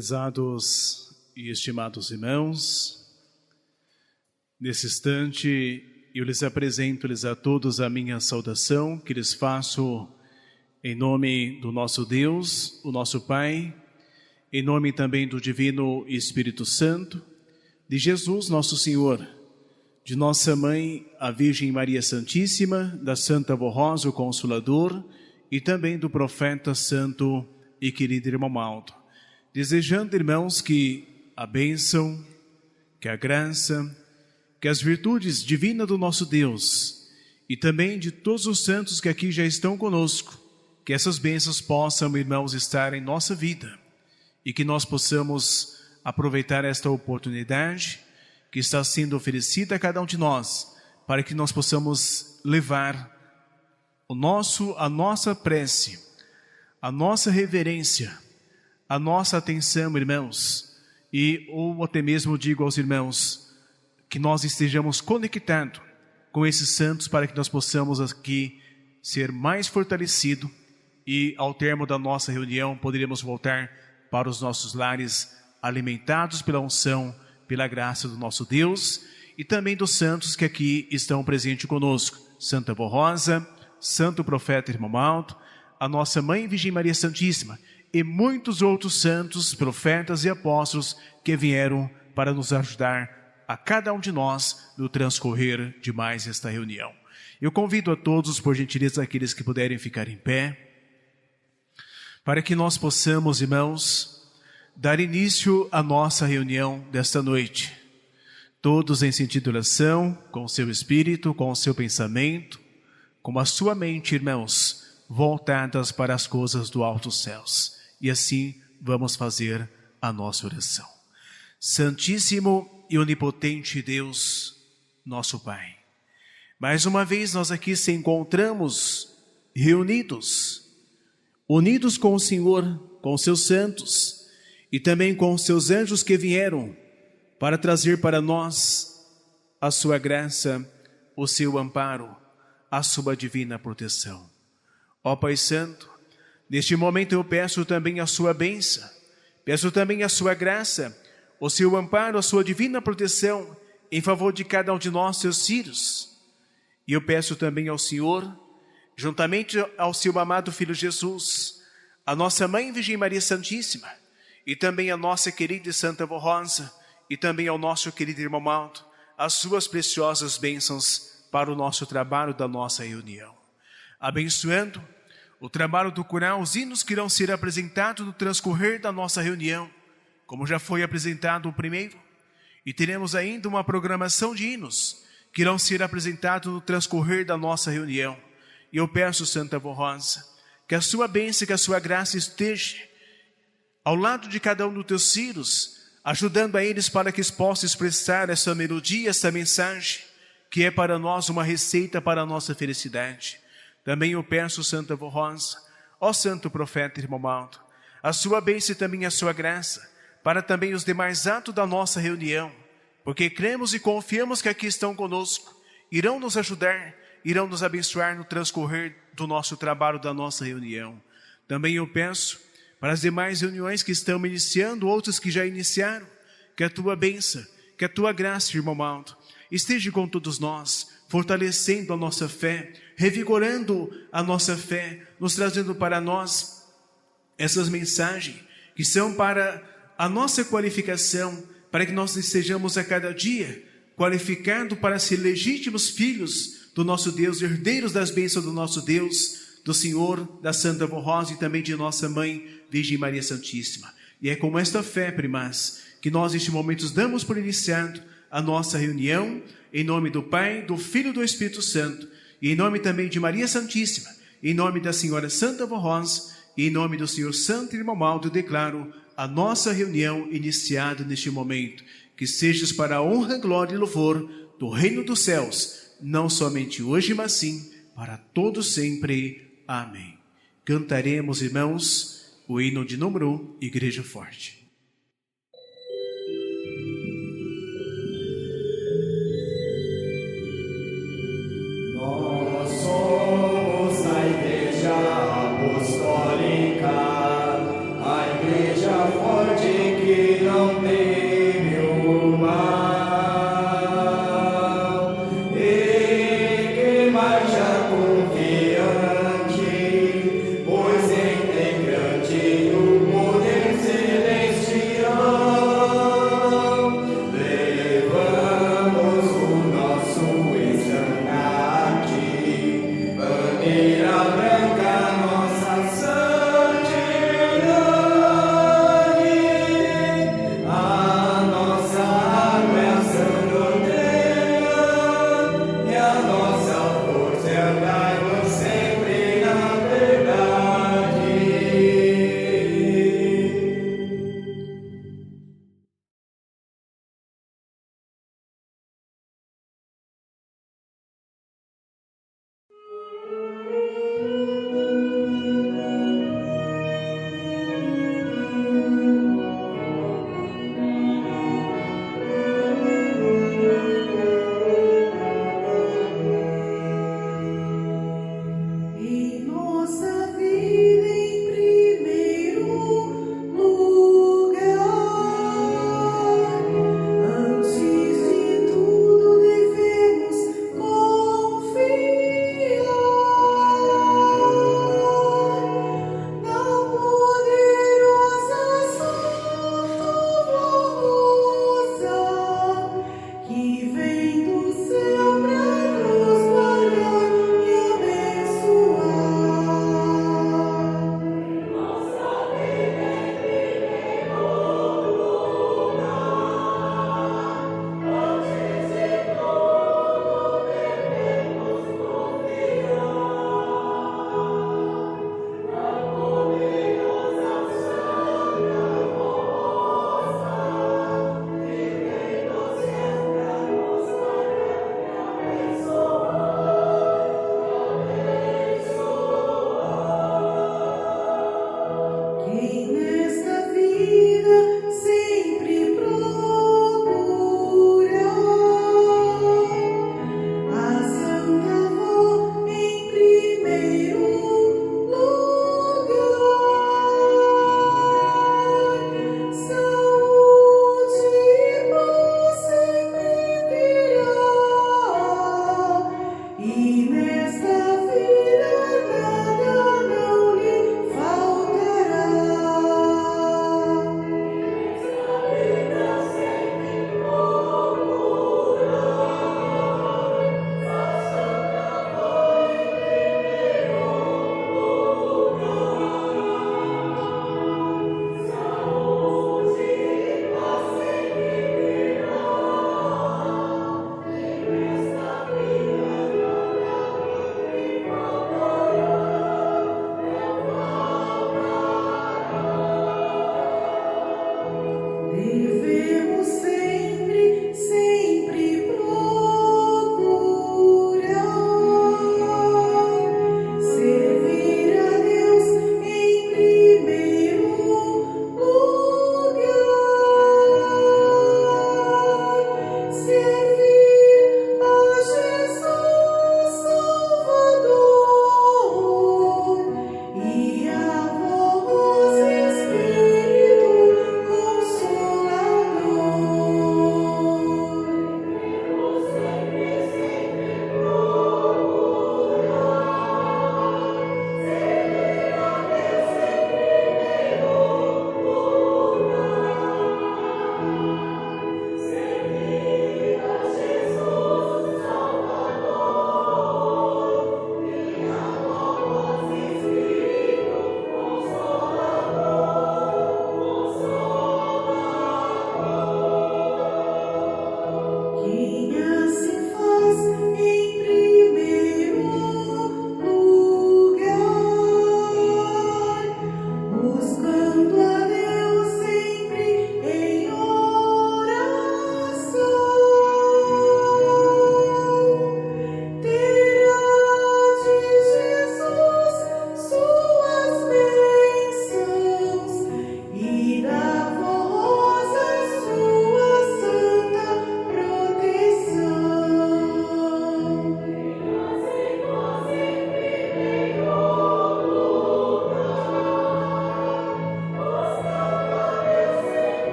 Prezados e estimados irmãos, nesse instante eu lhes apresento-lhes a todos a minha saudação, que lhes faço em nome do nosso Deus, o nosso Pai, em nome também do Divino Espírito Santo, de Jesus nosso Senhor, de nossa Mãe, a Virgem Maria Santíssima, da Santa Avó Rosa, o Consolador, e também do profeta santo e querido irmão Maldo. Desejando, irmãos, que a bênção, que a graça, que as virtudes divinas do nosso Deus e também de todos os santos que aqui já estão conosco, que essas bênçãos possam, irmãos, estar em nossa vida e que nós possamos aproveitar esta oportunidade que está sendo oferecida a cada um de nós, para que nós possamos levar a nossa prece, a nossa reverência, a nossa atenção, irmãos, ou até mesmo digo aos irmãos, que nós estejamos conectados com esses santos para que nós possamos aqui ser mais fortalecidos e ao termo da nossa reunião poderemos voltar para os nossos lares alimentados pela unção, pela graça do nosso Deus e também dos santos que aqui estão presentes conosco. Santa Avó Rosa, Santo Profeta Irmão Maldo, a nossa Mãe Virgem Maria Santíssima e muitos outros santos, profetas e apóstolos que vieram para nos ajudar a cada um de nós no transcorrer de mais esta reunião. Eu convido a todos, por gentileza, aqueles que puderem ficar em pé, para que nós possamos, irmãos, dar início à nossa reunião desta noite. Todos em sentido de oração, com o seu espírito, com o seu pensamento, com a sua mente, irmãos, voltadas para as coisas do alto céus. E assim vamos fazer a nossa oração. Santíssimo e onipotente Deus, nosso Pai, mais uma vez nós aqui se encontramos reunidos, unidos com o Senhor, com os seus santos e também com os seus anjos que vieram para trazer para nós a sua graça, o seu amparo, a sua divina proteção. Ó Pai Santo, neste momento eu peço também a sua bênção, peço também a sua graça, o seu amparo, a sua divina proteção em favor de cada um de nós, seus filhos. E eu peço também ao Senhor, juntamente ao seu amado Filho Jesus, a nossa Mãe Virgem Maria Santíssima, e também a nossa querida e Santa Avó Rosa, e também ao nosso querido irmão Maldo, as suas preciosas bênçãos para o nosso trabalho da nossa reunião. Abençoando o trabalho do coral, os hinos que irão ser apresentados no transcorrer da nossa reunião, como já foi apresentado o primeiro, e teremos ainda uma programação de hinos que irão ser apresentados no transcorrer da nossa reunião. E eu peço, Santa Avó Rosa, que a sua bênção, que a sua graça esteja ao lado de cada um dos teus filhos, ajudando a eles para que eles possam expressar essa melodia, essa mensagem, que é para nós uma receita para a nossa felicidade. Também eu peço, Santa Avó Rosa, ó Santo Profeta Irmão Maldo, a sua bênção e também a sua graça, para também os demais atos da nossa reunião, porque cremos e confiamos que aqui estão conosco, irão nos ajudar, irão nos abençoar no transcorrer do nosso trabalho, da nossa reunião. Também eu peço, para as demais reuniões que estão iniciando, outras que já iniciaram, que a tua bênção, que a tua graça, Irmão Maldo, esteja com todos nós, fortalecendo a nossa fé, revigorando a nossa fé, nos trazendo para nós essas mensagens que são para a nossa qualificação, para que nós sejamos a cada dia qualificados para ser legítimos filhos do nosso Deus, herdeiros das bênçãos do nosso Deus, do Senhor, da Santa Avó Rosa e também de nossa Mãe Virgem Maria Santíssima. E é com esta fé, primaz, que nós neste momento damos por iniciado a nossa reunião, em nome do Pai, do Filho e do Espírito Santo, e em nome também de Maria Santíssima, em nome da Senhora Santa Avó Rosa, e em nome do Senhor Santo Irmão Maldo, eu declaro a nossa reunião iniciada neste momento, que sejas para a honra, glória e louvor do reino dos céus, não somente hoje, mas sim para todos sempre. Amém. Cantaremos, irmãos, o hino de número 1, Igreja Forte. Nós somos a Igreja Apostólica, a Igreja Forte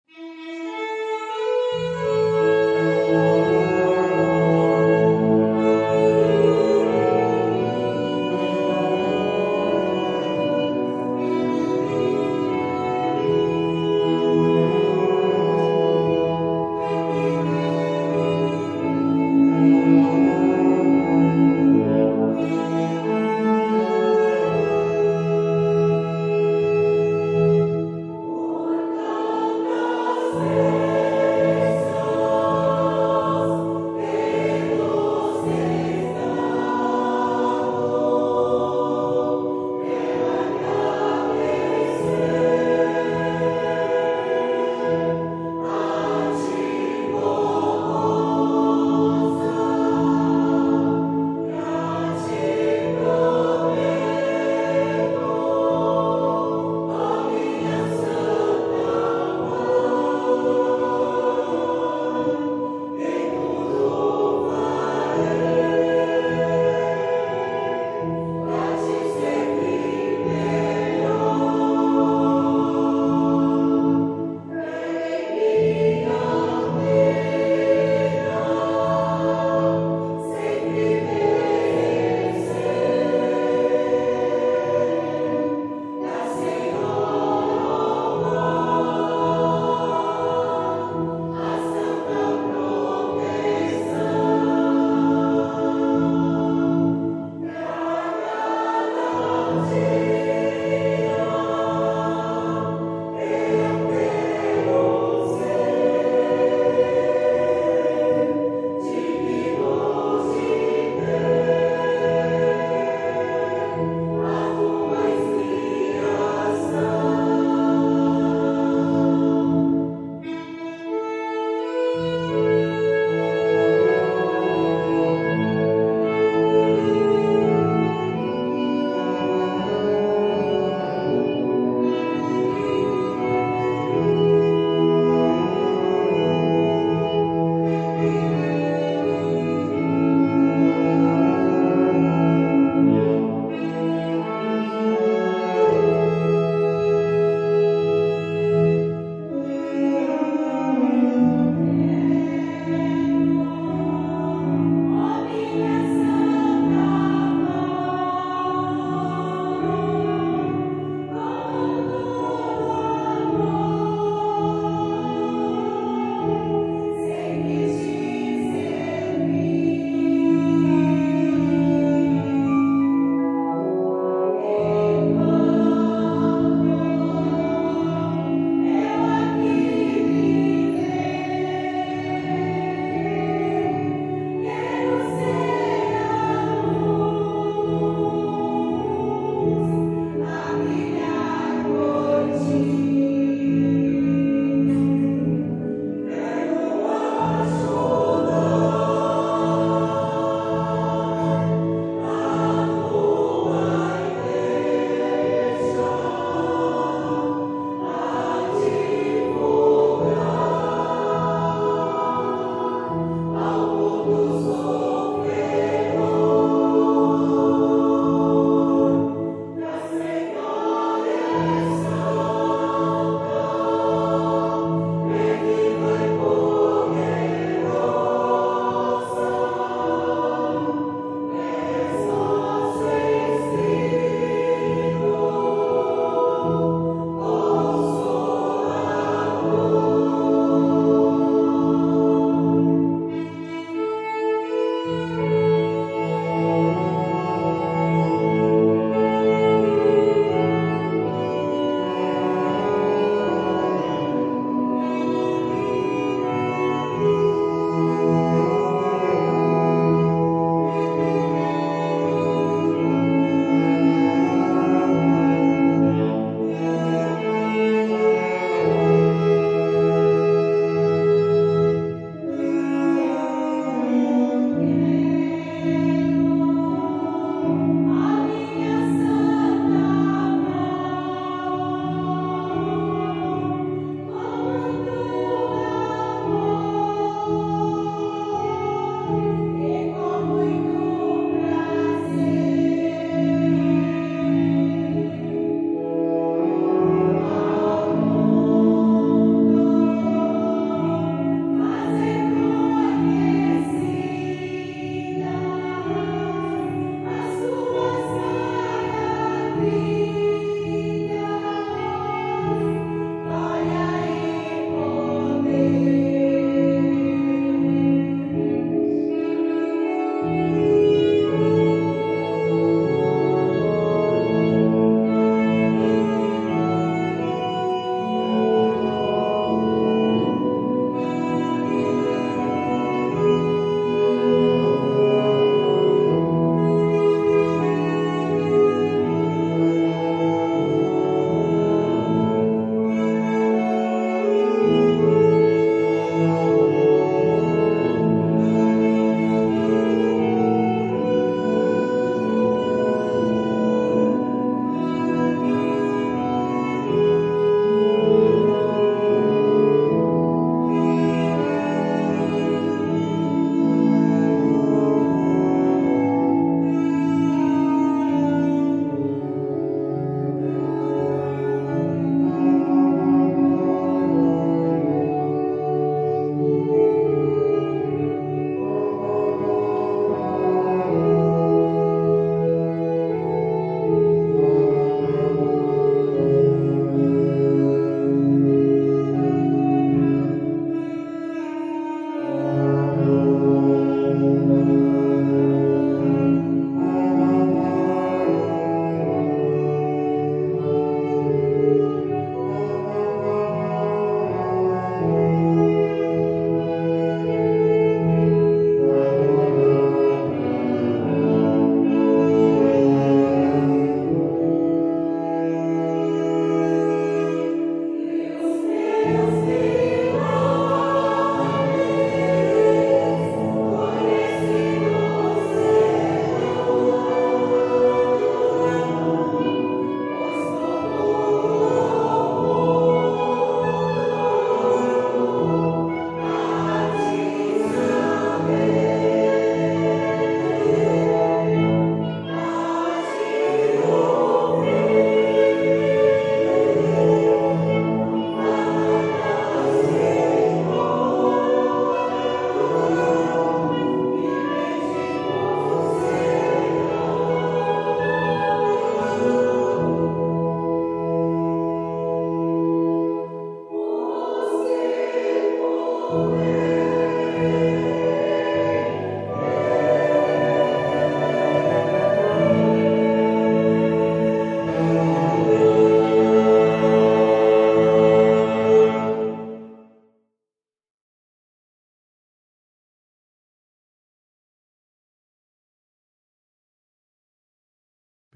Por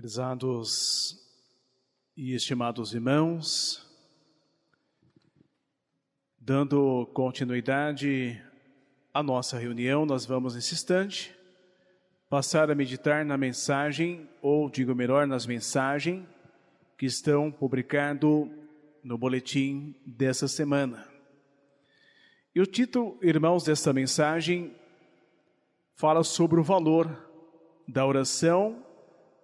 Prezados e estimados irmãos, dando continuidade à nossa reunião, nós vamos nesse instante passar a meditar na mensagem, ou digo melhor, nas mensagens que estão publicadas no boletim dessa semana. E o título, irmãos, dessa mensagem fala sobre o valor da oração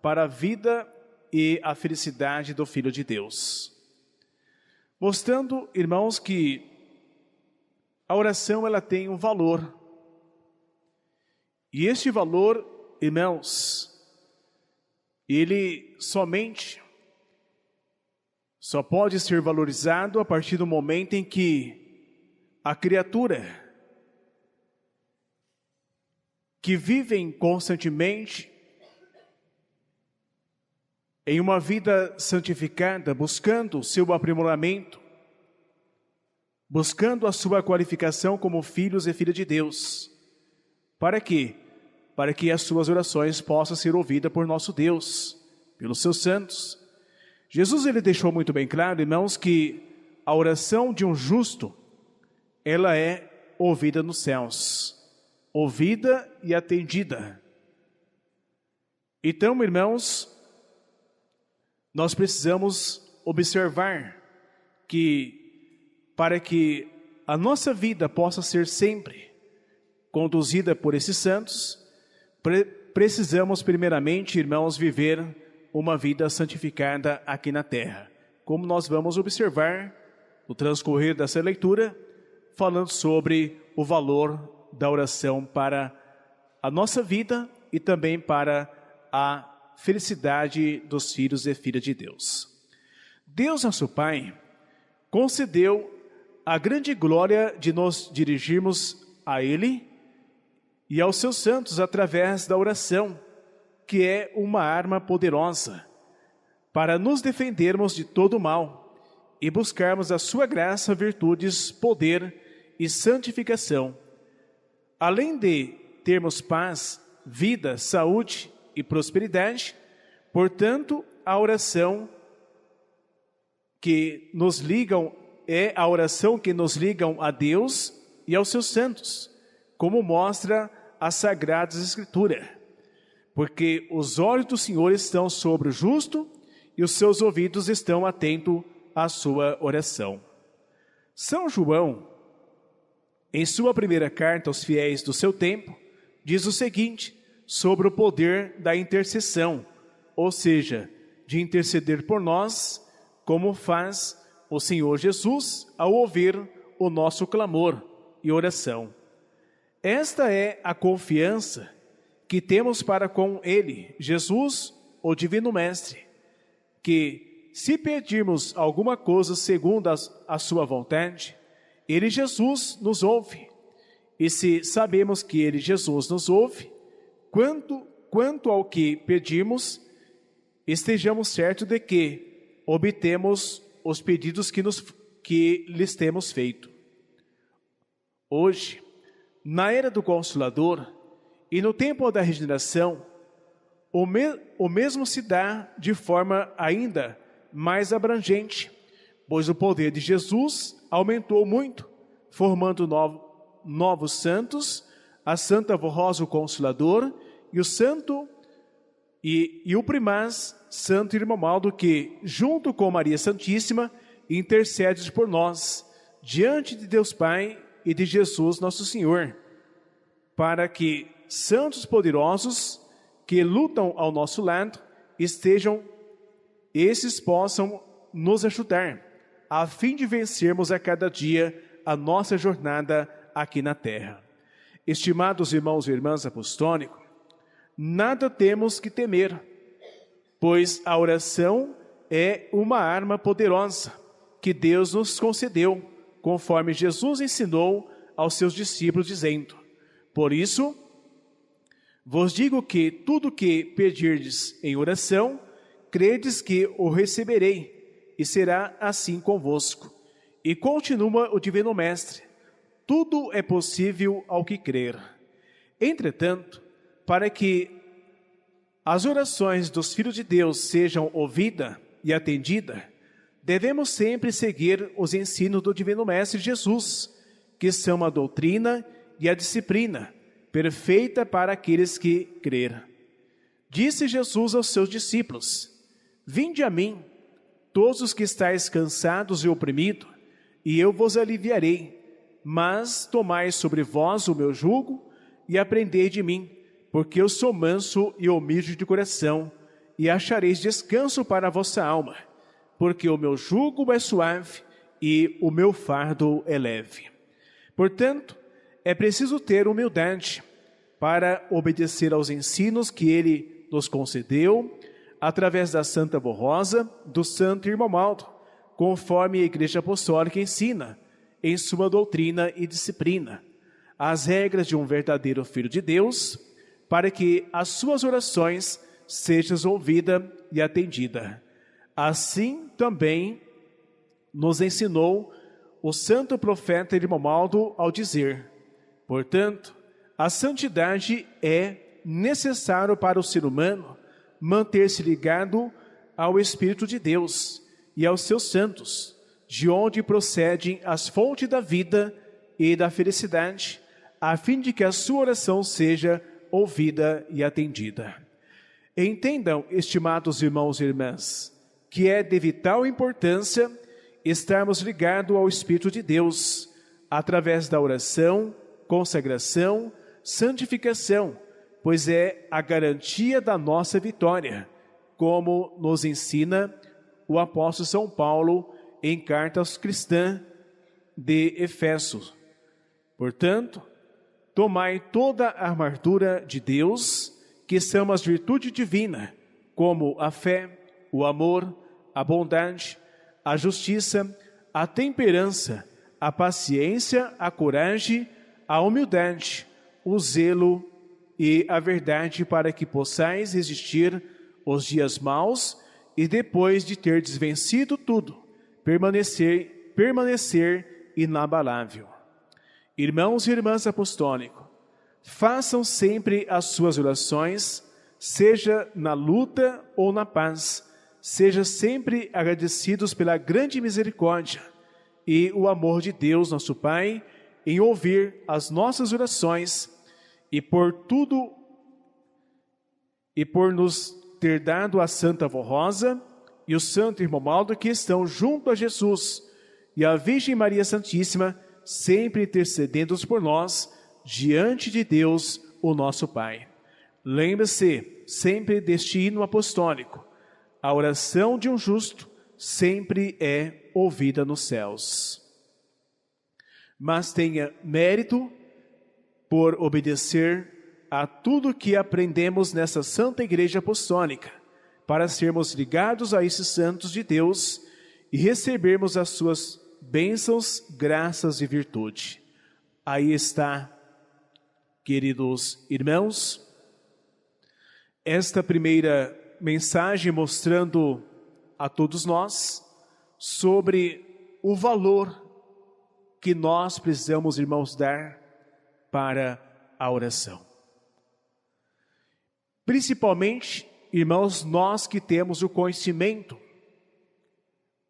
para a vida e a felicidade do Filho de Deus. Mostrando, irmãos, que a oração ela tem um valor. E este valor, irmãos, ele só pode ser valorizado a partir do momento em que a criatura que vivem constantemente em uma vida santificada, buscando o seu aprimoramento, buscando a sua qualificação como filhos e filhas de Deus. Para quê? Para que as suas orações possam ser ouvidas por nosso Deus, pelos seus santos. Jesus ele deixou muito bem claro, irmãos, que a oração de um justo, ela é ouvida nos céus, ouvida e atendida. Então, irmãos, nós precisamos observar que, para que a nossa vida possa ser sempre conduzida por esses santos, precisamos primeiramente, irmãos, viver uma vida santificada aqui na terra. Como nós vamos observar no transcorrer dessa leitura, falando sobre o valor da oração para a nossa vida e também para a felicidade dos filhos e filhas de Deus. Deus, nosso Pai, concedeu a grande glória de nos dirigirmos a Ele e aos seus santos através da oração, que é uma arma poderosa para nos defendermos de todo mal e buscarmos a sua graça, virtudes, poder e santificação. Além de termos paz, vida, saúde e prosperidade, portanto, a oração que nos ligam é a oração que nos ligam a Deus e aos seus santos, como mostra a Sagrada Escritura. Porque os olhos do Senhor estão sobre o justo e os seus ouvidos estão atentos à sua oração. São João, em sua primeira carta aos fiéis do seu tempo, diz o seguinte sobre o poder da intercessão, ou seja, de interceder por nós, como faz o Senhor Jesus ao ouvir o nosso clamor e oração. Esta é a confiança que temos para com Ele, Jesus, o Divino Mestre, que se pedirmos alguma coisa segundo a sua vontade, Ele, Jesus, nos ouve. E se sabemos que Ele, Jesus, nos ouve, quanto ao que pedimos, estejamos certos de que obtemos os pedidos que lhes temos feito. Hoje, na era do Consolador e no tempo da regeneração, o mesmo se dá de forma ainda mais abrangente, pois o poder de Jesus aumentou muito, formando novos santos, a Santa Voz, o Consolador, e o Santo e o Primaz, Santo Irmamaldo, que, junto com Maria Santíssima, intercede por nós, diante de Deus Pai e de Jesus Nosso Senhor, para que santos poderosos que lutam ao nosso lado esses possam nos ajudar, a fim de vencermos a cada dia a nossa jornada aqui na terra. Estimados irmãos e irmãs apostólicos, nada temos que temer, pois a oração é uma arma poderosa que Deus nos concedeu, conforme Jesus ensinou aos seus discípulos, dizendo: por isso, vos digo que tudo que pedirdes em oração, credes que o receberei, e será assim convosco. E continua o Divino Mestre: tudo é possível ao que crer. Entretanto, para que as orações dos filhos de Deus sejam ouvidas e atendidas, devemos sempre seguir os ensinos do Divino Mestre Jesus, que são a doutrina e a disciplina, perfeita para aqueles que crerem. Disse Jesus aos seus discípulos: vinde a mim, todos os que estáis cansados e oprimidos, e eu vos aliviarei. Mas tomai sobre vós o meu jugo e aprendei de mim, porque eu sou manso e humilde de coração, e achareis descanso para a vossa alma, porque o meu jugo é suave e o meu fardo é leve. Portanto, é preciso ter humildade para obedecer aos ensinos que Ele nos concedeu, através da Santa Voz, do Santo Irmamaldo, conforme a Igreja Apostólica ensina, em sua doutrina e disciplina, as regras de um verdadeiro Filho de Deus, para que as suas orações sejam ouvidas e atendidas. Assim também nos ensinou o santo profeta Irmamaldo ao dizer: portanto, a santidade é necessário para o ser humano manter-se ligado ao Espírito de Deus e aos seus santos, de onde procedem as fontes da vida e da felicidade, a fim de que a sua oração seja ouvida e atendida. Entendam, estimados irmãos e irmãs, que é de vital importância estarmos ligados ao Espírito de Deus, através da oração, consagração, santificação, pois é a garantia da nossa vitória, como nos ensina o apóstolo São Paulo em carta aos cristãos de Efésios. Portanto, tomai toda a armadura de Deus, que são as virtudes divinas, como a fé, o amor, a bondade, a justiça, a temperança, a paciência, a coragem, a humildade, o zelo e a verdade, para que possais resistir os dias maus e, depois de ter desvencido tudo, permanecer inabalável. Irmãos e irmãs apostólicos, façam sempre as suas orações, seja na luta ou na paz, seja sempre agradecidos pela grande misericórdia e o amor de Deus, nosso Pai, em ouvir as nossas orações e por tudo e por nos ter dado a Santa Avó Rosa e o Santo Irmão Maldo, que estão junto a Jesus, e a Virgem Maria Santíssima, sempre intercedendo por nós diante de Deus, o nosso Pai. Lembre-se sempre deste hino apostólico: a oração de um justo sempre é ouvida nos céus. Mas tenha mérito por obedecer a tudo que aprendemos nessa Santa Igreja Apostólica, para sermos ligados a esses santos de Deus e recebermos as suas bênçãos, graças e virtude. Aí está, queridos irmãos, esta primeira mensagem mostrando a todos nós sobre o valor que nós precisamos, irmãos, dar para a oração. Principalmente, irmãos, nós que temos o conhecimento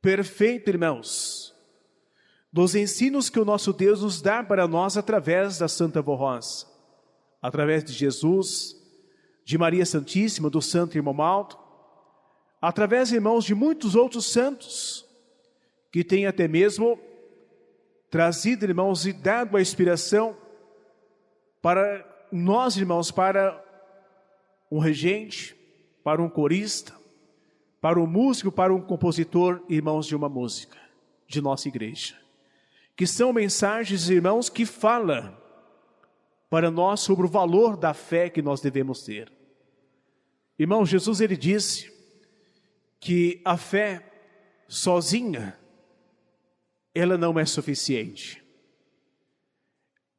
perfeito, irmãos, dos ensinos que o nosso Deus nos dá para nós através da Santa Avó Rosa, através de Jesus, de Maria Santíssima, do Santo Irmão Maldo, através, irmãos, de muitos outros santos, que têm até mesmo trazido, irmãos, e dado a inspiração para nós, irmãos, para um regente, para um corista, para um músico, para um compositor, irmãos, de uma música, de nossa igreja. Que são mensagens, irmãos, que falam para nós sobre o valor da fé que nós devemos ter. Irmão, Jesus, ele disse que a fé sozinha, ela não é suficiente.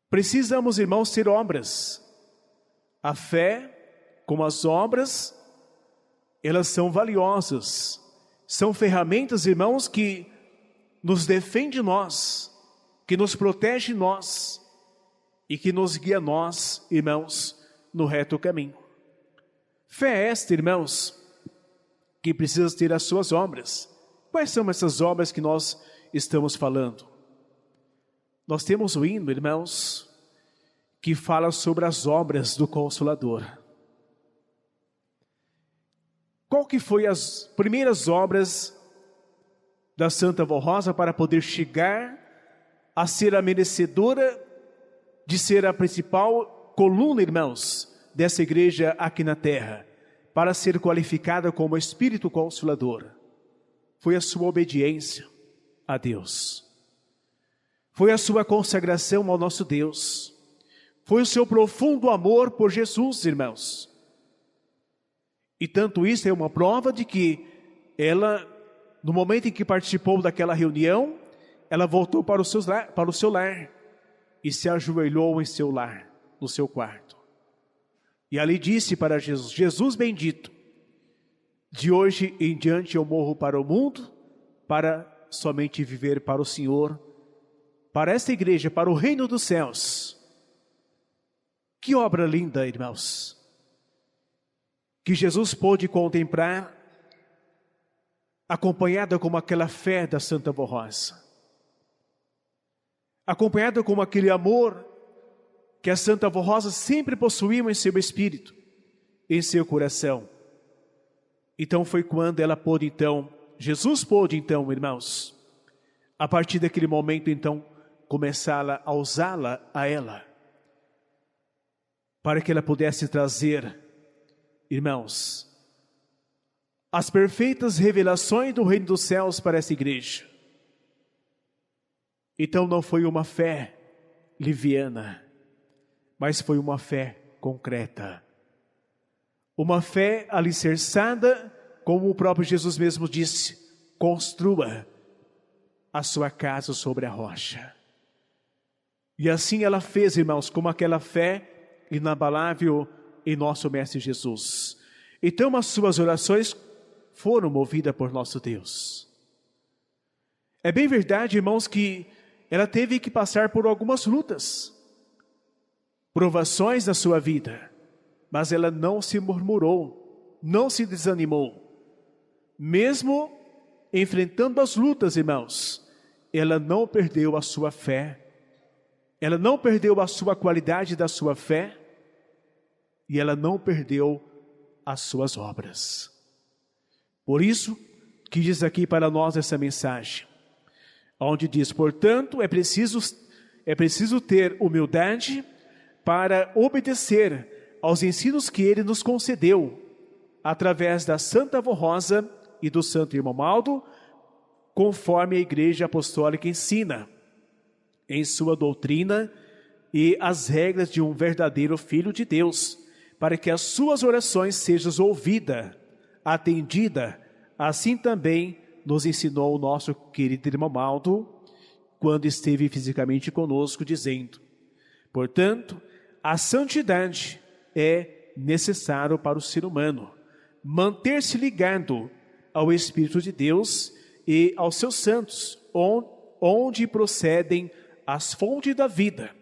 Precisamos, irmãos, ter obras. A fé, como as obras, elas são valiosas. São ferramentas, irmãos, que nos defendem nós, que nos protege nós e que nos guia nós, irmãos, no reto caminho. Fé é esta, irmãos, que precisa ter as suas obras. Quais são essas obras que nós estamos falando? Nós temos o hino, irmãos, que fala sobre as obras do Consolador. Qual que foi as primeiras obras da Santa Avó Rosa para poder chegar a ser a merecedora de ser a principal coluna, irmãos, dessa igreja aqui na terra, para ser qualificada como Espírito Consolador? Foi a sua obediência a Deus. Foi a sua consagração ao nosso Deus. Foi o seu profundo amor por Jesus, irmãos. E tanto isso é uma prova de que ela, no momento em que participou daquela reunião, ela voltou para o seu lar e se ajoelhou em seu lar, no seu quarto. E ali disse para Jesus: Jesus bendito, de hoje em diante eu morro para o mundo, para somente viver para o Senhor, para esta igreja, para o reino dos céus. Que obra linda, irmãos, que Jesus pôde contemplar, acompanhada com aquela fé da Santa Avó Rosa, acompanhada com aquele amor que a Santa Avó Rosa sempre possuía em seu espírito, em seu coração. Então foi quando ela pôde, então, Jesus pôde, então, irmãos, a partir daquele momento, então, começar a usá-la a ela, para que ela pudesse trazer, irmãos, as perfeitas revelações do reino dos céus para essa igreja. Então não foi uma fé liviana, mas foi uma fé concreta. Uma fé alicerçada, como o próprio Jesus mesmo disse, construa a sua casa sobre a rocha. E assim ela fez, irmãos, como aquela fé inabalável em nosso Mestre Jesus. Então as suas orações foram movidas por nosso Deus. É bem verdade, irmãos, que ela teve que passar por algumas lutas, provações na sua vida, mas ela não se murmurou, não se desanimou. Mesmo enfrentando as lutas, irmãos, ela não perdeu a sua fé, ela não perdeu a sua qualidade da sua fé, e ela não perdeu as suas obras. Por isso, que diz aqui para nós essa mensagem, onde diz, portanto, é preciso ter humildade para obedecer aos ensinos que ele nos concedeu, através da Santa Avó Rosa e do Santo Irmão Maldo, conforme a Igreja Apostólica ensina, em sua doutrina e as regras de um verdadeiro Filho de Deus, para que as suas orações sejam ouvidas, atendidas. Assim também nos ensinou o nosso querido irmão Maldo, quando esteve fisicamente conosco, dizendo, portanto, a santidade é necessário para o ser humano, manter-se ligado ao Espírito de Deus e aos seus santos, onde procedem as fontes da vida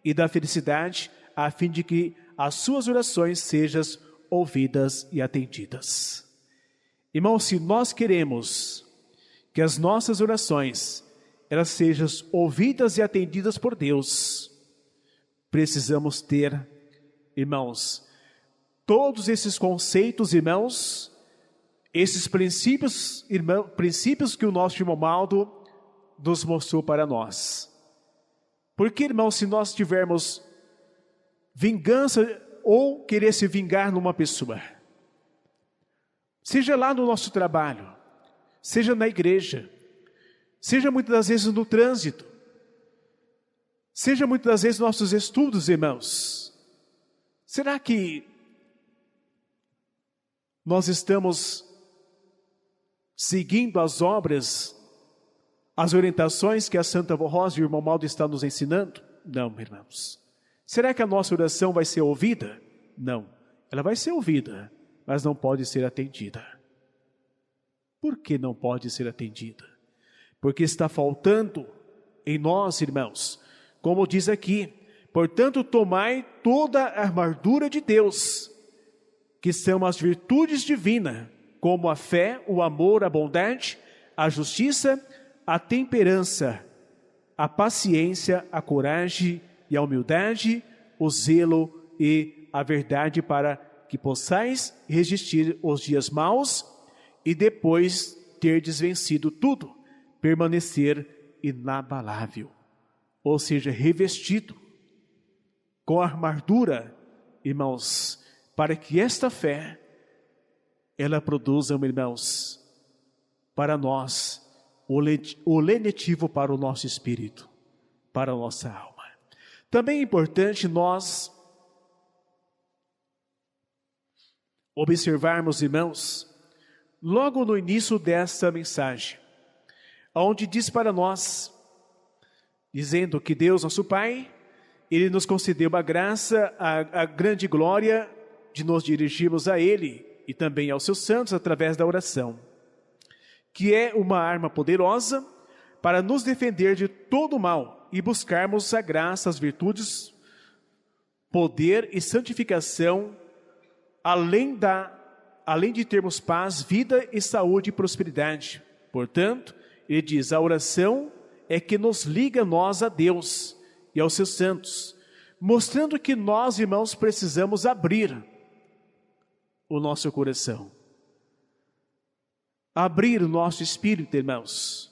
e da felicidade, a fim de que as suas orações sejam ouvidas e atendidas. Irmãos, se nós queremos que as nossas orações elas sejam ouvidas e atendidas por Deus, precisamos ter, irmãos, todos esses conceitos, irmãos, esses princípios, princípios que o nosso irmão Maldo nos mostrou para nós. Porque, irmãos, se nós tivermos vingança ou querer se vingar numa pessoa, seja lá no nosso trabalho, seja na igreja, seja muitas das vezes no trânsito, seja muitas das vezes nos nossos estudos, irmãos, será que nós estamos seguindo as obras, as orientações que a Santa Avó Rosa e o irmão Maldo estão nos ensinando? Não, irmãos. Será que a nossa oração vai ser ouvida? Não. Ela vai ser ouvida, mas não pode ser atendida. Por que não pode ser atendida? Porque está faltando em nós, irmãos, como diz aqui, portanto, tomai toda a armadura de Deus, que são as virtudes divinas, como a fé, o amor, a bondade, a justiça, a temperança, a paciência, a coragem e a humildade, o zelo e a verdade, para que possais resistir os dias maus e depois terdes vencido tudo, permanecer inabalável, ou seja, revestido com a armadura, irmãos, para que esta fé ela produza, irmãos, para nós o lenitivo para o nosso espírito, para a nossa alma. Também é importante nós observarmos, irmãos, logo no início desta mensagem, onde diz para nós, dizendo que Deus, nosso Pai, Ele nos concedeu a graça, a grande glória de nos dirigirmos a Ele e também aos seus santos através da oração, que é uma arma poderosa para nos defender de todo o mal e buscarmos a graça, as virtudes, poder e santificação, além de termos paz, vida e saúde e prosperidade. Portanto, ele diz, a oração é que nos liga nós a Deus e aos seus santos, mostrando que nós, irmãos, precisamos abrir o nosso coração, abrir o nosso espírito, irmãos,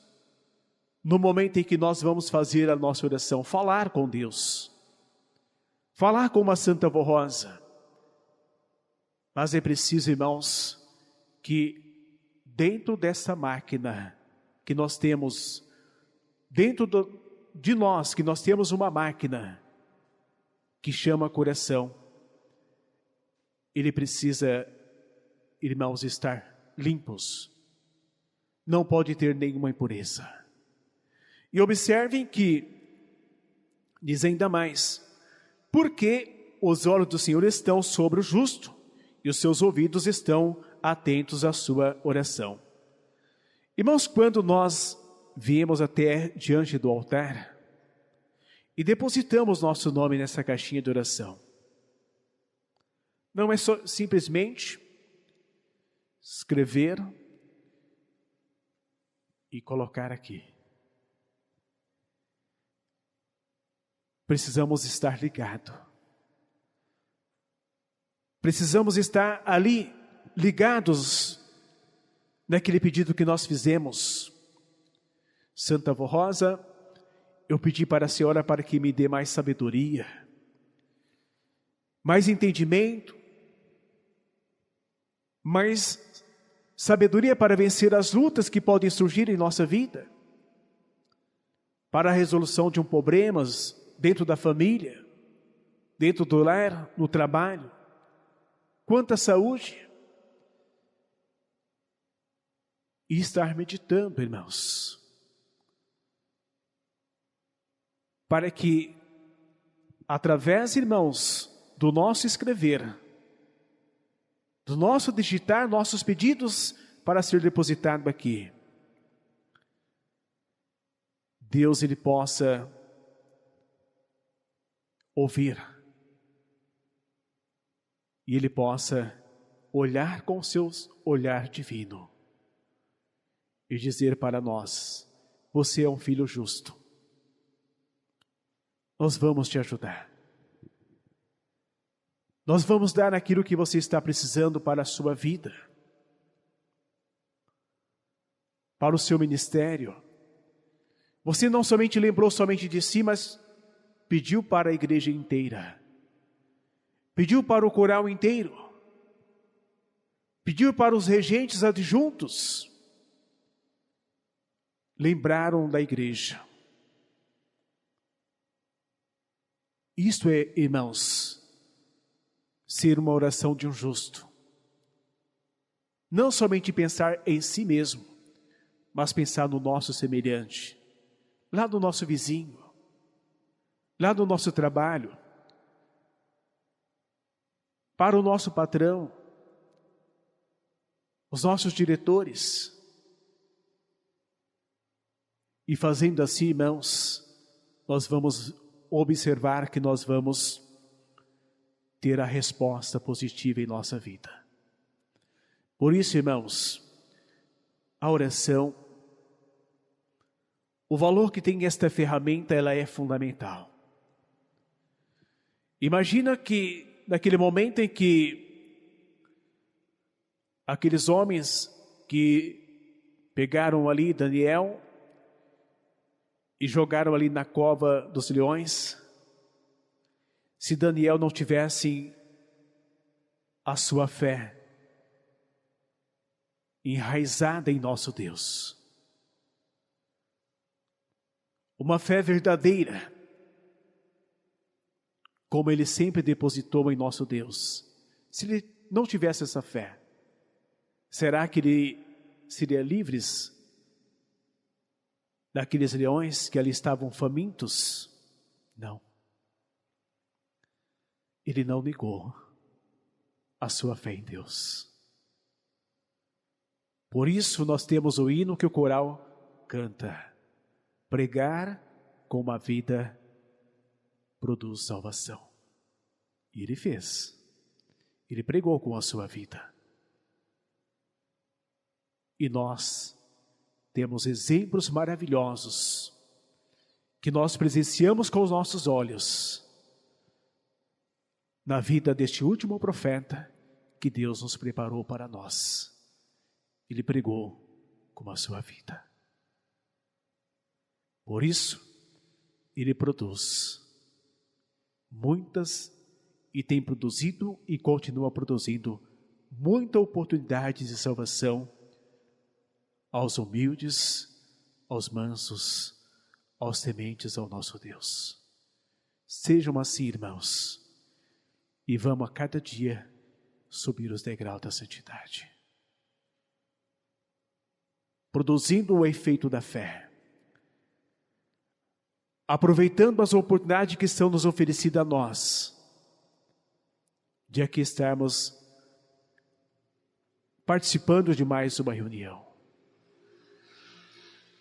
no momento em que nós vamos fazer a nossa oração, falar com Deus, falar com uma Santa Avó Rosa. Mas é preciso, irmãos, que dentro dessa máquina que nós temos, dentro de nós, que nós temos uma máquina que chama coração, ele precisa, irmãos, estar limpos. Não pode ter nenhuma impureza. E observem que, diz ainda mais, porque os olhos do Senhor estão sobre o justo, e os seus ouvidos estão atentos à sua oração. Irmãos, quando nós viemos até diante do altar e depositamos nosso nome nessa caixinha de oração, não é só simplesmente escrever e colocar aqui. Precisamos estar ligados. Precisamos estar ali ligados naquele pedido que nós fizemos. Santa Avó Rosa, eu pedi para a senhora para que me dê mais sabedoria, mais entendimento, mais sabedoria para vencer as lutas que podem surgir em nossa vida, para a resolução de problemas dentro da família, dentro do lar, no trabalho. Quanta saúde! E estar meditando, irmãos, para que, através, irmãos, do nosso escrever, do nosso digitar nossos pedidos para ser depositado aqui, Deus, Ele possa ouvir e Ele possa olhar com o seu olhar divino e dizer para nós: você é um filho justo, nós vamos te ajudar, nós vamos dar aquilo que você está precisando para a sua vida, para o seu ministério. Você não somente lembrou somente de si, mas pediu para a igreja inteira, pediu para o coral inteiro, pediu para os regentes adjuntos. Lembraram da igreja. Isto é, irmãos, ser uma oração de um justo. Não somente pensar em si mesmo, mas pensar no nosso semelhante, lá do nosso vizinho, lá do nosso trabalho, para o nosso patrão, os nossos diretores. E fazendo assim, irmãos, nós vamos observar que nós vamos ter a resposta positiva em nossa vida. Por isso, irmãos, a oração, o valor que tem esta ferramenta, ela é fundamental. Imagina que naquele momento em que aqueles homens que pegaram ali Daniel e jogaram ali na cova dos leões, se Daniel não tivesse a sua fé enraizada em nosso Deus, uma fé verdadeira, como ele sempre depositou em nosso Deus, se ele não tivesse essa fé, será que ele seria livre daqueles leões que ali estavam famintos? Não. Ele não negou a sua fé em Deus. Por isso nós temos o hino que o coral canta: pregar com uma vida produz salvação. E ele fez. Ele pregou com a sua vida. E nós temos exemplos maravilhosos que nós presenciamos com os nossos olhos na vida deste último profeta que Deus nos preparou para nós. Ele pregou com a sua vida. Por isso, ele produz muitas e tem produzido e continua produzindo muitas oportunidades de salvação aos humildes, aos mansos, aos tementes ao nosso Deus. Sejam assim, irmãos, e vamos a cada dia subir os degraus da santidade, produzindo o efeito da fé, aproveitando as oportunidades que são nos oferecidas a nós, de aqui estarmos participando de mais uma reunião.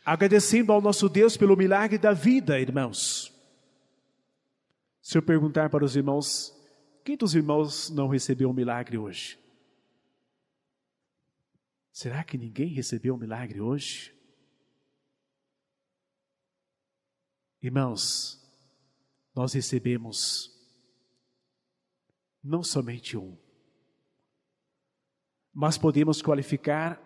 Agradecendo ao nosso Deus pelo milagre da vida, irmãos. Se eu perguntar para os irmãos, quem dos irmãos não recebeu um milagre hoje? Será que ninguém recebeu um milagre hoje? Irmãos, nós recebemos não somente um, mas podemos qualificar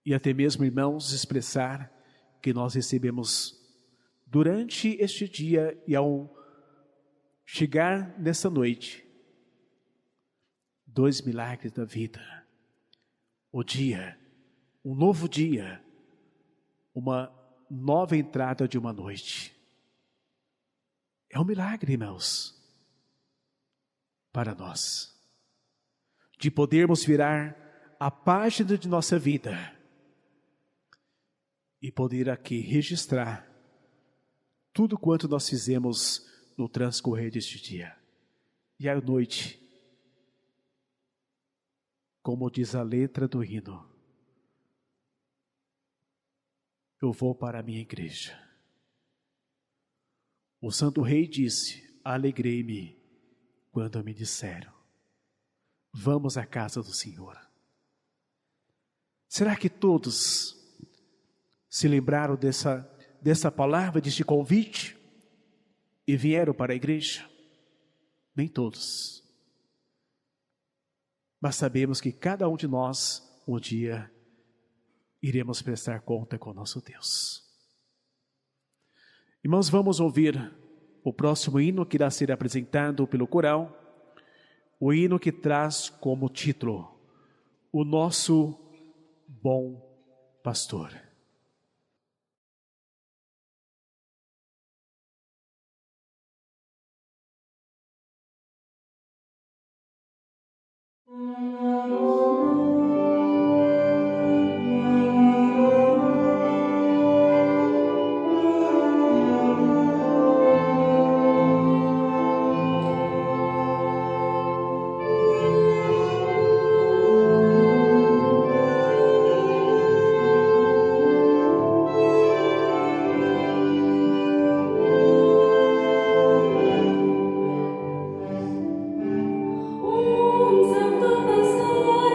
e até mesmo, irmãos, expressar que nós recebemos durante este dia e ao chegar nessa noite, 2 milagres da vida. O dia, um novo dia, uma nova entrada de uma noite. É um milagre, irmãos, para nós, de podermos virar a página de nossa vida e poder aqui registrar tudo quanto nós fizemos no transcorrer deste dia. E à noite, como diz a letra do hino, eu vou para a minha igreja. O Santo Rei disse: alegrei-me quando me disseram, vamos à casa do Senhor. Será que todos se lembraram dessa palavra, deste convite, e vieram para a igreja? Nem todos. Mas sabemos que cada um de nós, um dia, iremos prestar conta com o nosso Deus. Irmãos, vamos ouvir o próximo hino que irá ser apresentado pelo coral, o hino que traz como título, O Nosso Bom Pastor. Santo Pastor,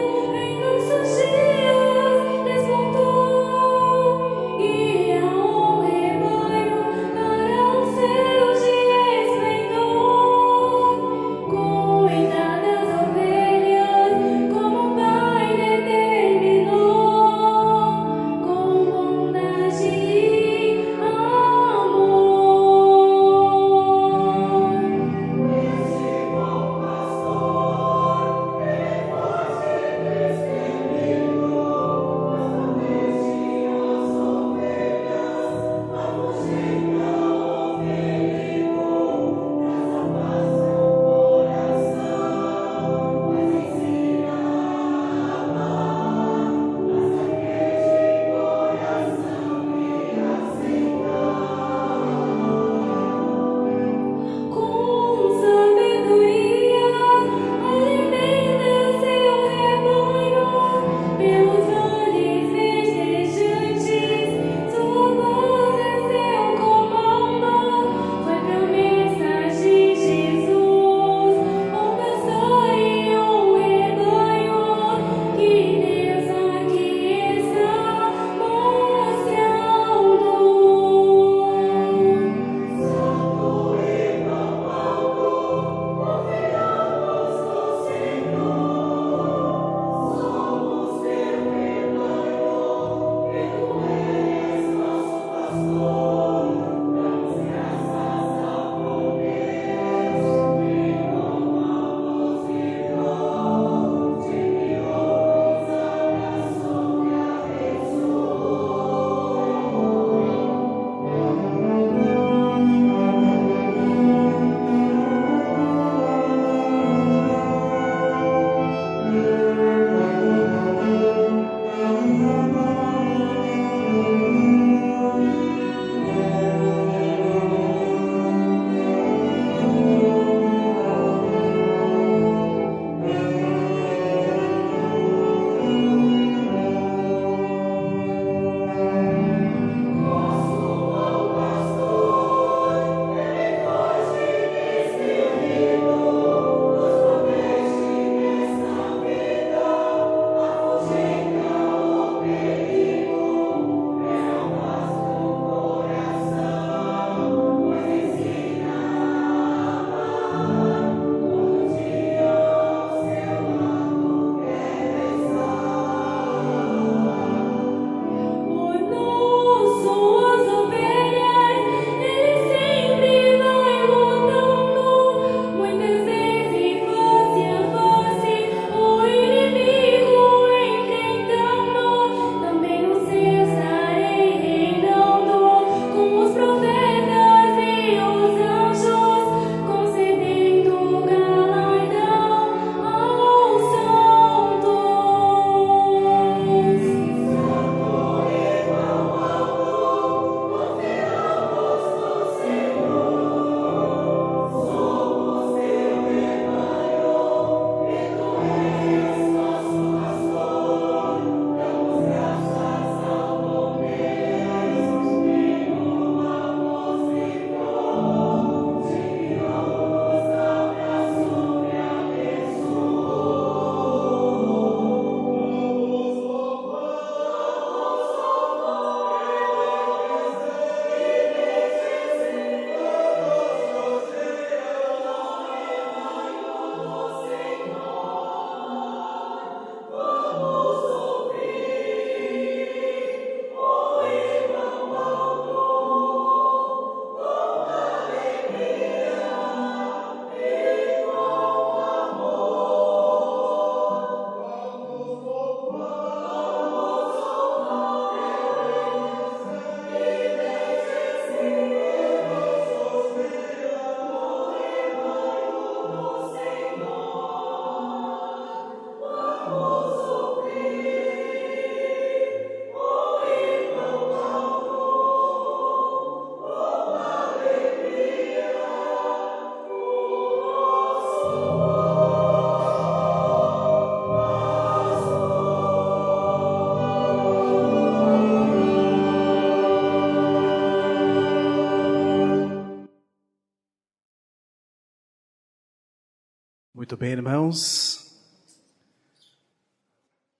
Muito bem, irmãos.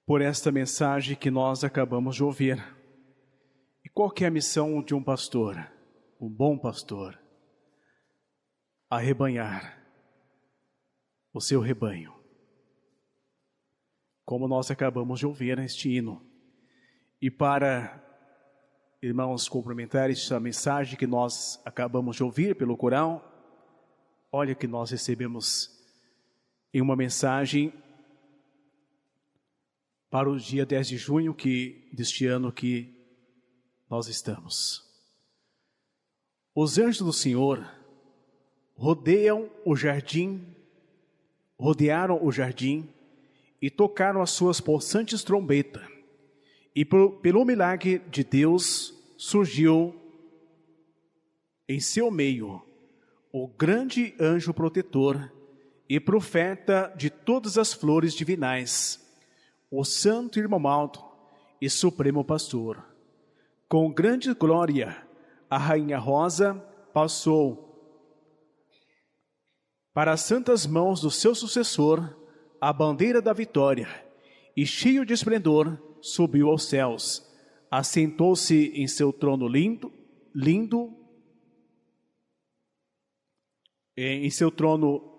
Por esta mensagem que nós acabamos de ouvir. E qual que é a missão de um pastor? Um bom pastor? Arrebanhar o seu rebanho. Como nós acabamos de ouvir neste hino. E para, irmãos, complementar esta mensagem que nós acabamos de ouvir pelo coral, olha que nós recebemos em uma mensagem para o dia 10 de junho deste ano que nós estamos. Os anjos do Senhor rodearam o jardim e tocaram as suas possantes trombetas. E pelo milagre de Deus surgiu em seu meio o grande anjo protetor e profeta de todas as flores divinais, o santo irmão alto e supremo pastor. Com grande glória, a rainha Rosa passou para as santas mãos do seu sucessor a bandeira da vitória, e cheio de esplendor subiu aos céus, assentou-se em seu trono em seu trono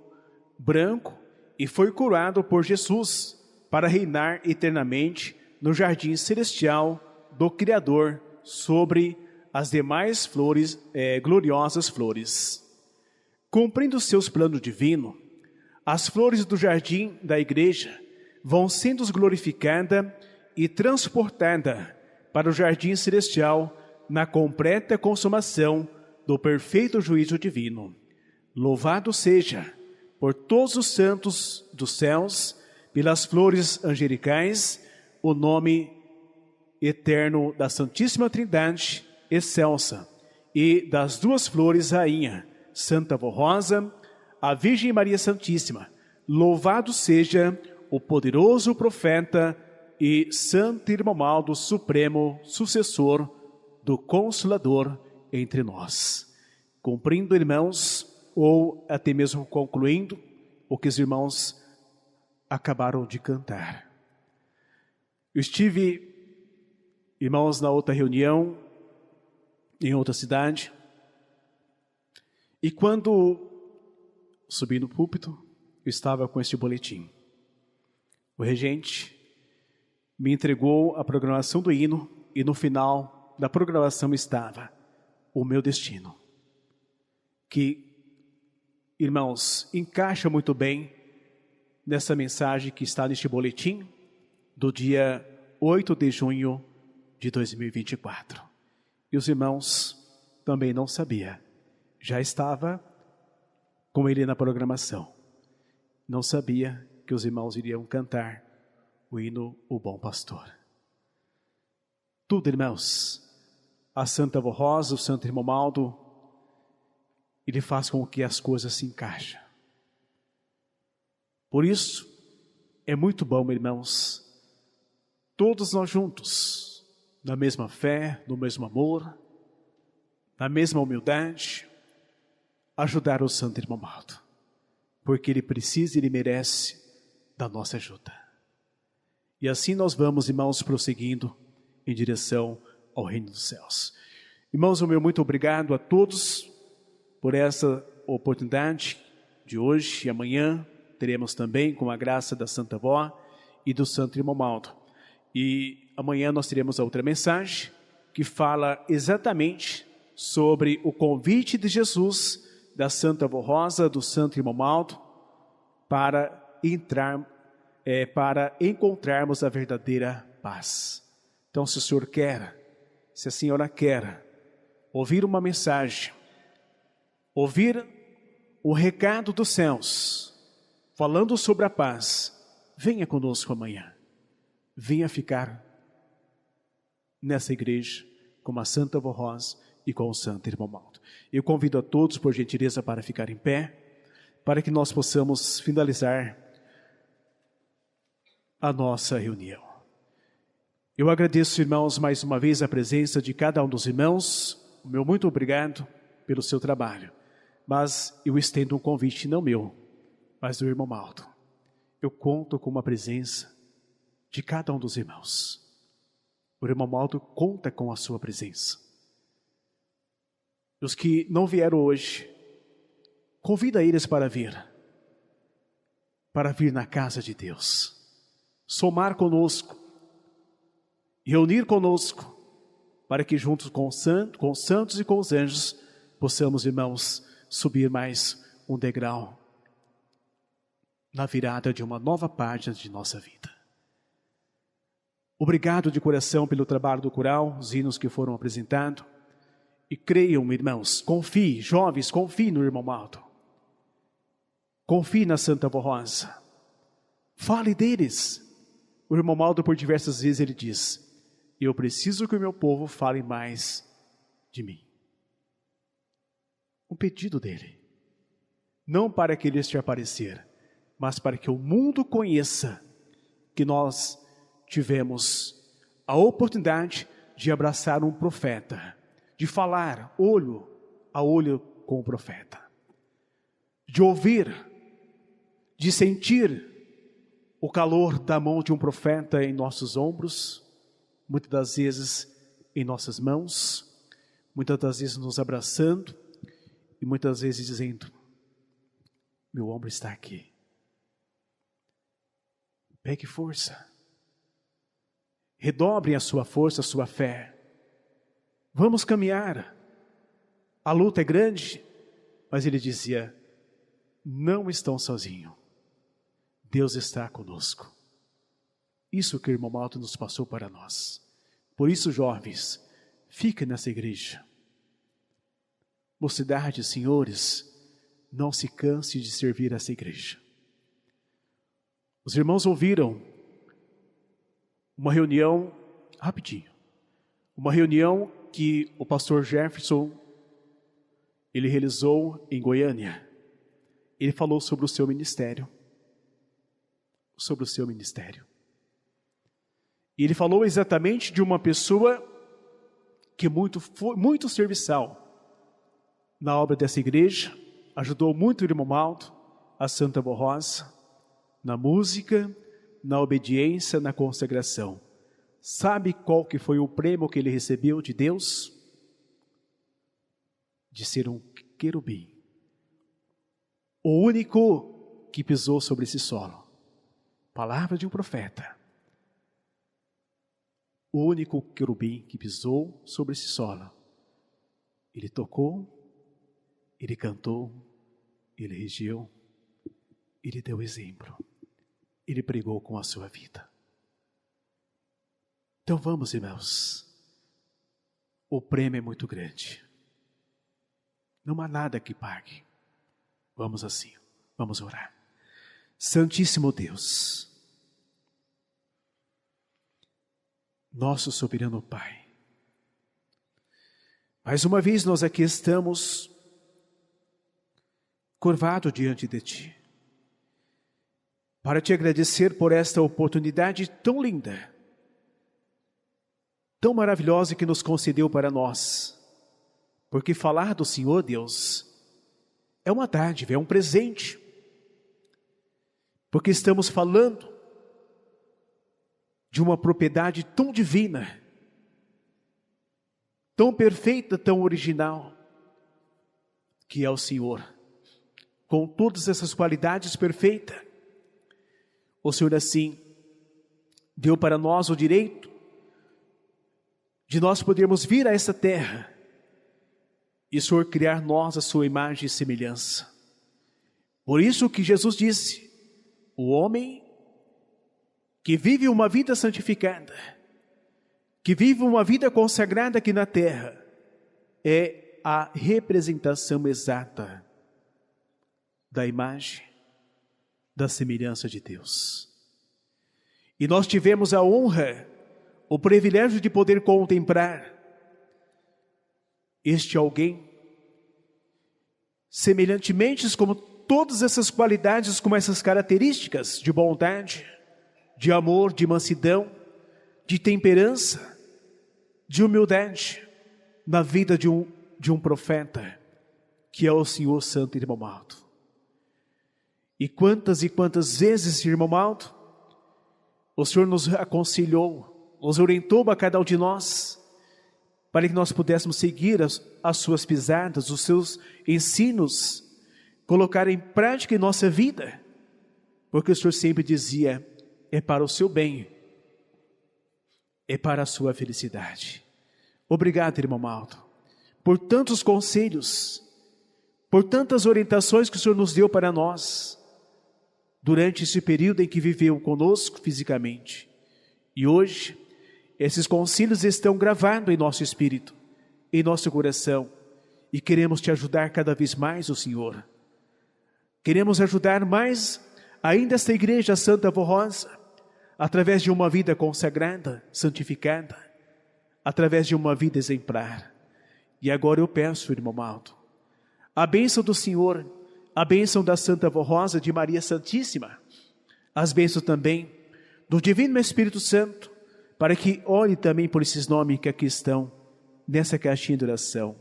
branco, e foi coroado por Jesus para reinar eternamente no jardim celestial do Criador sobre as demais flores, gloriosas flores. Cumprindo seus planos divinos, as flores do jardim da igreja vão sendo glorificadas e transportadas para o jardim celestial na completa consumação do perfeito juízo divino. Louvado seja por todos os santos dos céus, pelas flores angelicais, o nome eterno da Santíssima Trindade excelsa, e das duas flores rainha, Santa Avó Rosa, a Virgem Maria Santíssima. Louvado seja o poderoso profeta e santo irmão Aldo Supremo, sucessor do Consolador entre nós. Cumprindo, irmãos, ou até mesmo concluindo o que os irmãos acabaram de cantar. Eu estive, irmãos, na outra reunião, em outra cidade, e quando subi no púlpito, eu estava com este boletim. O regente me entregou a programação do hino, e no final da programação estava o meu destino, que, irmãos, encaixa muito bem nessa mensagem que está neste boletim do dia 8 de junho de 2024. E os irmãos também não sabiam. Já estava com ele na programação. Não sabia que os irmãos iriam cantar o hino O Bom Pastor. Tudo, irmãos, a Santa Avó Rosa, o Santo Irmão Aldo, ele faz com que as coisas se encaixem. Por isso, é muito bom, irmãos, todos nós juntos, na mesma fé, no mesmo amor, na mesma humildade, ajudar o Santo Irmão Aldo, porque ele precisa e ele merece da nossa ajuda. E assim nós vamos, irmãos, prosseguindo em direção ao reino dos céus. Irmãos, o meu muito obrigado a todos por essa oportunidade de hoje e amanhã. Teremos também com a graça da Santa Avó e do Santo Irmão Aldo. E amanhã nós teremos a outra mensagem que fala exatamente sobre o convite de Jesus, da Santa Avó Rosa, do Santo Irmão Aldo, para encontrarmos a verdadeira paz. Então, se o senhor quer, se a senhora quer ouvir uma mensagem, ouvir o recado dos céus, falando sobre a paz, venha conosco amanhã. Venha ficar nessa igreja com a Santa Avó Rosa e com o Santo Irmão Aldo. Eu convido a todos, por gentileza, para ficar em pé, para que nós possamos finalizar a nossa reunião. Eu agradeço, irmãos, mais uma vez a presença de cada um dos irmãos. O meu muito obrigado pelo seu trabalho. Mas eu estendo um convite não meu, Mas do irmão Maldo, eu conto com uma presença de cada um dos irmãos. O irmão Maldo conta com a sua presença. Os que não vieram hoje, convida eles para vir na casa de Deus, somar conosco, reunir conosco, para que juntos com os santos e com os anjos, possamos, irmãos, subir mais um degrau na virada de uma nova página de nossa vida. Obrigado de coração pelo trabalho do coral, os hinos que foram apresentados. E creiam, irmãos, confie, jovens, confie no irmão Maldo. Confie na Santa Vó Rosa. Fale deles. O irmão Maldo, por diversas vezes, ele diz: eu preciso que o meu povo fale mais de mim. Um pedido dele. Não para que ele esteja aparecer, mas para que o mundo conheça que nós tivemos a oportunidade de abraçar um profeta, de falar olho a olho com o profeta, de ouvir, de sentir o calor da mão de um profeta em nossos ombros, muitas das vezes em nossas mãos, muitas das vezes nos abraçando e muitas vezes dizendo: meu ombro está aqui. Pegue força. Redobrem a sua força, a sua fé. Vamos caminhar. A luta é grande, mas ele dizia: não estão sozinhos. Deus está conosco. Isso que o irmão Maldo nos passou para nós. Por isso, jovens, fiquem nessa igreja. Mocidade, senhores, não se canse de servir essa igreja. Os irmãos ouviram uma reunião, rapidinho, uma reunião que o pastor Jefferson, ele realizou em Goiânia. Ele falou sobre o seu ministério. E ele falou exatamente de uma pessoa que foi muito serviçal na obra dessa igreja, ajudou muito o irmão Maldo, a Santa Vó Rosa, na música, na obediência, na consagração. Sabe qual que foi o prêmio que ele recebeu de Deus? De ser um querubim. O único que pisou sobre esse solo. Palavra de um profeta. O único querubim que pisou sobre esse solo. Ele tocou, ele cantou, ele regeu, ele deu exemplo. Ele pregou com a sua vida. Então vamos, irmãos. O prêmio é muito grande. Não há nada que pague. Vamos assim, vamos orar. Santíssimo Deus, nosso soberano Pai, mais uma vez nós aqui estamos curvados diante de Ti, para Te agradecer por esta oportunidade tão linda, tão maravilhosa que nos concedeu para nós, porque falar do Senhor, Deus, é uma dádiva, é um presente, porque estamos falando de uma propriedade tão divina, tão perfeita, tão original, que é o Senhor, com todas essas qualidades perfeitas. O Senhor assim deu para nós o direito de nós podermos vir a essa terra e o Senhor criar nós a sua imagem e semelhança. Por isso que Jesus disse: o homem que vive uma vida santificada, que vive uma vida consagrada aqui na terra, é a representação exata da imagem, da semelhança de Deus. E nós tivemos a honra, o privilégio de poder contemplar este alguém, semelhantemente como todas essas qualidades, como essas características de bondade, de amor, de mansidão, de temperança, de humildade, na vida de um profeta, que é o Senhor Santo Irmão Maldo. E quantas vezes, irmão Aldo, o Senhor nos aconselhou, nos orientou a cada um de nós, para que nós pudéssemos seguir as suas pisadas, os seus ensinos, colocar em prática em nossa vida, porque o Senhor sempre dizia, é para o seu bem, é para a sua felicidade. Obrigado, irmão Aldo, por tantos conselhos, por tantas orientações que o Senhor nos deu para nós, durante esse período em que viveu conosco fisicamente. E hoje, esses conselhos estão gravados em nosso espírito, em nosso coração, e queremos te ajudar cada vez mais, o Senhor. Queremos ajudar mais ainda esta igreja Santa Avó Rosa, através de uma vida consagrada, santificada, através de uma vida exemplar. E agora eu peço, irmão Aldo, a bênção do Senhor, a bênção da Santa Avó Rosa de Maria Santíssima, as bênçãos também do Divino Espírito Santo, para que ore também por esses nomes que aqui estão, nessa caixinha de oração.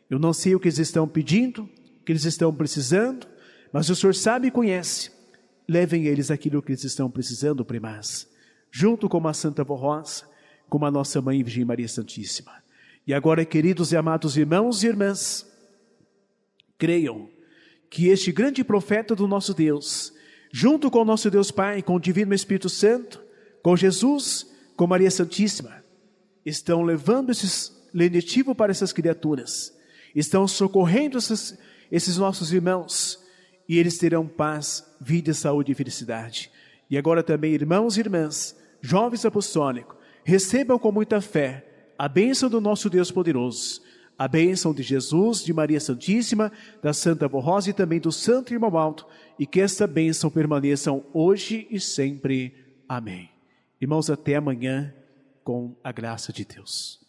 Eu não sei o que eles estão pedindo, o que eles estão precisando, mas o Senhor sabe e conhece. Levem eles aquilo que eles estão precisando, primaz, junto com a Santa Avó Rosa, com a nossa Mãe Virgem Maria Santíssima. E agora, queridos e amados irmãos e irmãs, creiam que este grande profeta do nosso Deus, junto com o nosso Deus Pai, com o Divino Espírito Santo, com Jesus, com Maria Santíssima, estão levando esses lenitivo para essas criaturas, estão socorrendo esses nossos irmãos, e eles terão paz, vida, saúde e felicidade. E agora também, irmãos e irmãs, jovens apostólicos, recebam com muita fé a bênção do nosso Deus poderoso, a bênção de Jesus, de Maria Santíssima, da Santa Avó Rosa e também do Santo Irmão Aldo, e que esta bênção permaneçam hoje e sempre. Amém. Irmãos, até amanhã, com a graça de Deus.